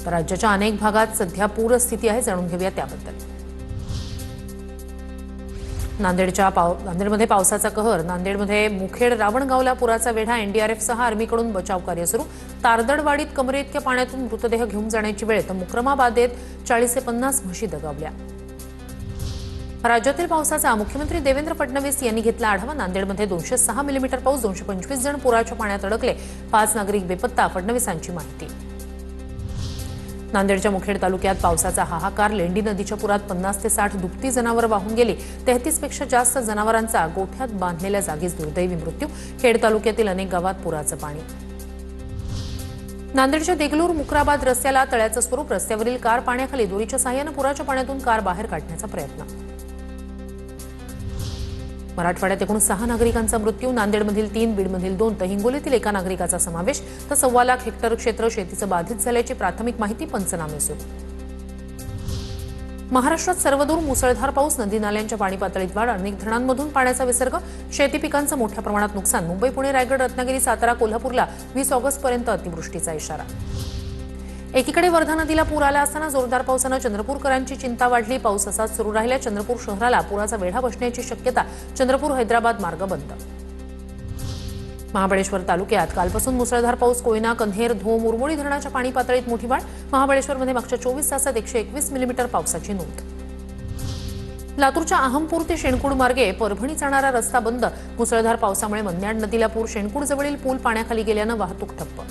तर राज्याच्या अनेक भागात सध्या पूरस्थिती आहे, जाणून घेऊया त्याबद्दल। नांदेडमध्ये पावसाचा कहर। नांदेडमध्ये मुखेड रावणगावला पुराचा वेढा। एनडीआरएफसह आर्मीकडून बचाव कार्य सुरू। तारदडवाडीत कमरे इतक्या पाण्यातून मृतदेह घेऊन जाण्याची वेळ। तर मुक्रमाबादेत 40 ते 50 म्हशी दगावल्या। राज्यातील पावसाचा मुख्यमंत्री देवेंद्र फडणवीस यांनी घेतला आढावा। नांदेडमध्ये 206 मिलीमीटर पाऊस। 225 जण पुराच्या पाण्यात अडकले। 5 नागरिक बेपत्ता। फडणवीसांची माहिती। नांदेडच्या मुखेड तालुक्यात पावसाचा हाहाकार। लेंडी नदीच्या पुरात 50 ते 60 दुभती जनावर वाहून गेली। 33 पेक्षा जास्त जनावरांचा गोठ्यात बांधलेल्या जागीच दुर्दैवी मृत्यू। खेड तालुक्यातील अनेक गावात पुराचं पाणी। नांदेडच्या देगलूर मुक्राबाद रस्त्याला तळ्याचं स्वरूप। रस्त्यावरील कार पाण्याखाली। दोरीच्या साहाय्याने पुराच्या पाण्यातून कार बाहेर काढण्याचा प्रयत्न। मराठवाड्यात एकूण 6 नागरिकांचा मृत्यू। नांदेडमधील 3, बीडमधील 2 तर हिंगोलीतील एका नागरिकाचा समावेश। तर 1.25 लाख हेक्टर क्षेत्र शेतीचं बाधित झाल्याची प्राथमिक माहिती। पंचनामे सुरू। महाराष्ट्रात सर्वदूर मुसळधार पाऊस। नदी नाल्यांच्या पाणी पातळीत वाढ। अनेक धरणांमधून पाण्याचा विसर्ग। शेती पिकांचं मोठ्या प्रमाणात नुकसान। मुंबई, पुणे, रायगड, रत्नागिरी, सातारा, कोल्हापूरला 20 ऑगस्टपर्यंत अतिवृष्टीचा इशारा। एकीकडे वर्धा नदीला पूर आला असताना जोरदार पावसानं चंद्रपूरकरांची चिंता वाढली। पाऊस असाच सुरू राहिला। चंद्रपूर शहराला पुराचा वेढा बसण्याची शक्यता। चंद्रपूर हैदराबाद मार्ग बंद। महाबळेश्वर तालुक्यात कालपासून मुसळधार पाऊस। कोयना, कन्हेर, धोम, उरमोडी धरणाच्या पाणी पातळीत मोठी वाढ। महाबळेश्वरमध्ये मागच्या 24 तासात 121 मिलीमीटर पावसाची नोंद। लातूरच्या अहमपूर ते शेणकूड मार्गे परभणी जाणारा रस्ता बंद। मुसळधार पावसामुळे मन्याड नदीला पूर। शेणकूड जवळील पूल पाण्याखाली गेल्यानं वाहतूक ठप्प।